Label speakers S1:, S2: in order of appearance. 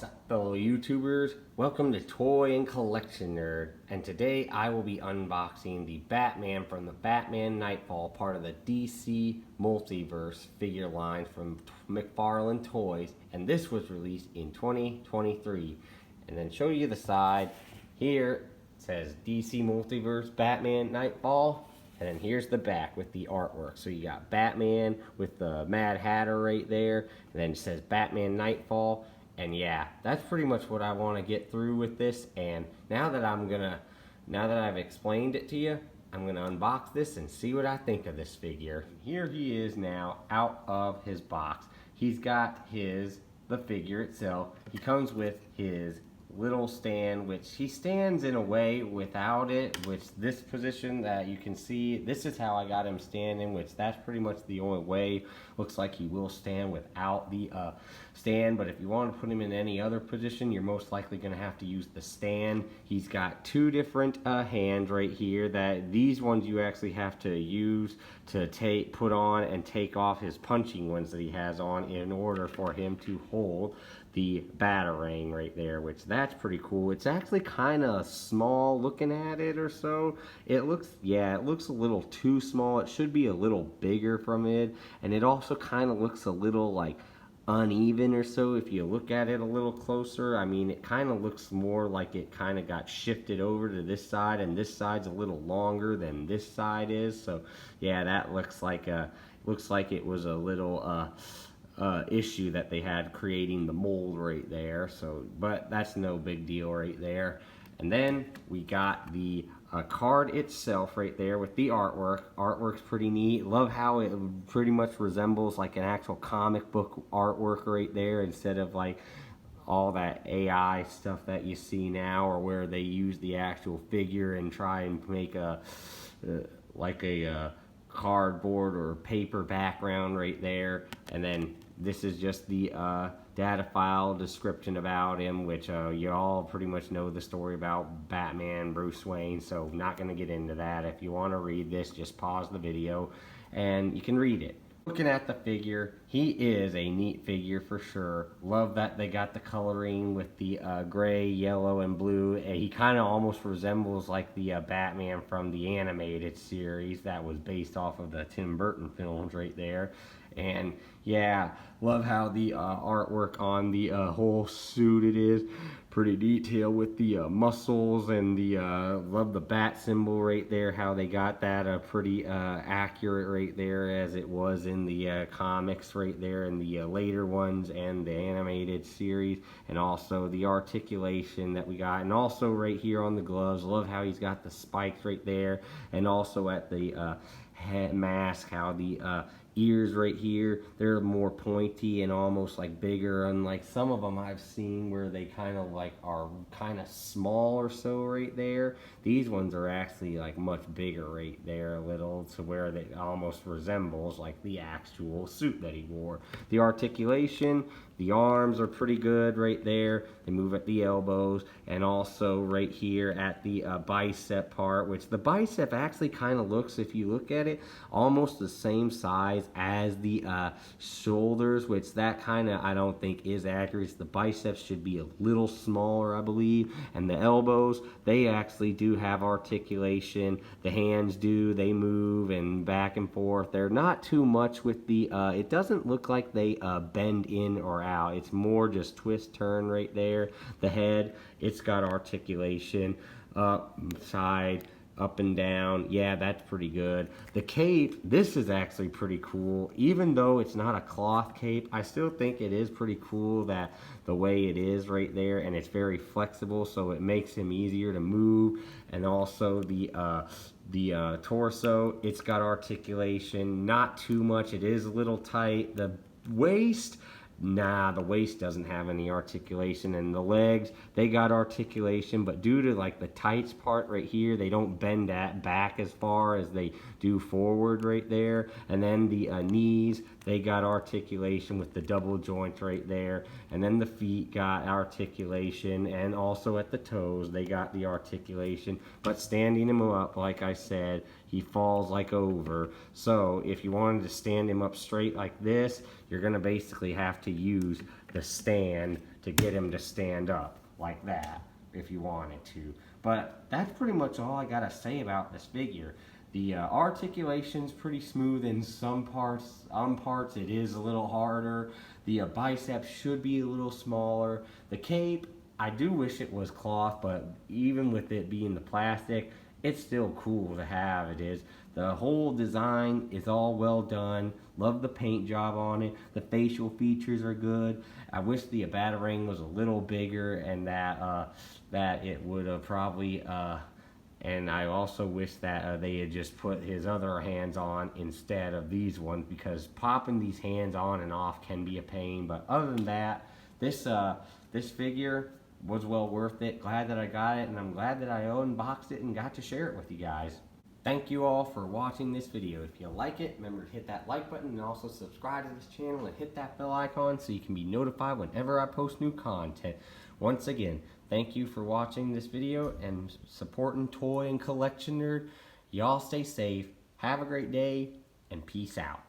S1: up, fellow YouTubers? Welcome to Toy and Collection Nerd, and today I will be unboxing the Batman from the Batman Knightfall, part of the DC Multiverse figure line from McFarlane Toys, and this was released in 2023. And then show you the side. Here it says DC Multiverse Batman Knightfall. And then here's the back with the artwork. So you got Batman with the Mad Hatter right there. And then it says Batman Knightfall. And yeah, that's pretty much what I want to get through with this. And now that I've explained it to you, I'm gonna unbox this and see what I think of this figure. Here he is now out of his box. He's got the figure itself. He comes with his little stand, which he stands in a way without it, which this position that you can see, this is how I got him standing, which that's pretty much the only way. Looks like he will stand without the stand, but if you want to put him in any other position, you're most likely going to have to use the stand. He's got two different hands right here, that these ones you actually have to use to put on and take off his punching ones that he has on in order for him to hold the Batarang right there, which that's pretty cool. It's actually kind of small looking at it or so. It looks a little too small. It should be a little bigger from it, and it also kind of looks a little like uneven or so if you look at it a little closer. I mean, it kind of looks more like it kind of got shifted over to this side, and this side's a little longer than this side is. So yeah, that looks like it was a little issue that they had creating the mold right there. So, but that's no big deal right there. And then we got the card itself right there with the artwork. Artwork's pretty neat. Love how it pretty much resembles like an actual comic book artwork right there, instead of like all that AI stuff that you see now, or where they use the actual figure and try and make a cardboard or paper background right there. And then this is just the data file description about him, which you all pretty much know the story about Batman, Bruce Wayne, so not going to get into that. If you want to read this, just pause the video and you can read it. Looking at the figure, he is a neat figure for sure. Love that they got the coloring with the gray, yellow, and blue. He kind of almost resembles like the Batman from the animated series that was based off of the Tim Burton films right there. And yeah, love how the artwork on the whole suit, it is pretty detailed with the muscles, and the love the bat symbol right there, how they got that pretty accurate right there, as it was in the comics right there, in the later ones and the animated series. And also the articulation that we got, and also right here on the gloves, love how he's got the spikes right there, and also at the head mask, how the ears right here, they're more pointy and almost like bigger, unlike some of them I've seen where they kind of like are kind of small or so right there. These ones are actually like much bigger right there, a little, to where they almost resembles like the actual suit that he wore. The articulation, the arms are pretty good right there. They move at the elbows, and also right here at the bicep part, which the bicep actually kind of looks, if you look at it, almost the same size as the shoulders, which that kind of I don't think is accurate. The biceps should be a little smaller, I believe, and the elbows, they actually do have articulation. The hands do, they move and back and forth. They're not too much with the it doesn't look like they bend in or out. It's more just twist turn right there. The head, it's got articulation, up, side, up and down. Yeah, that's pretty good. The cape, this is actually pretty cool. Even though it's not a cloth cape, I still think it is pretty cool that the way it is right there, and it's very flexible, so it makes him easier to move. And also the torso, it's got articulation, not too much. It is a little tight. The waist, nah, the waist doesn't have any articulation, and the legs, they got articulation, but due to like the tights part right here, they don't bend that back as far as they do forward right there. And then the knees, they got articulation with the double joint right there. And then the feet got articulation, and also at the toes they got the articulation. But standing him up, like I said, he falls like over. So if you wanted to stand him up straight like this, you're gonna basically have to use the stand to get him to stand up like that if you wanted to. But that's pretty much all I gotta say about this figure. The articulation's pretty smooth in some parts. On parts it is a little harder. The biceps should be a little smaller. The cape, I do wish it was cloth, but even with it being the plastic, it's still cool to have. It is. The whole design is all well done. Love the paint job on it. The facial features are good. I wish the Batarang was a little bigger, and that it would have probably and I also wish that they had just put his other hands on instead of these ones, because popping these hands on and off can be a pain. But other than that, this figure was well worth it. Glad that I got it, and I'm glad that I unboxed it and got to share it with you guys. Thank you all for watching this video. If you like it, remember to hit that like button and also subscribe to this channel and hit that bell icon so you can be notified whenever I post new content. Once again, thank you for watching this video and supporting Toy and Collection Nerd. Y'all stay safe, have a great day, and peace out.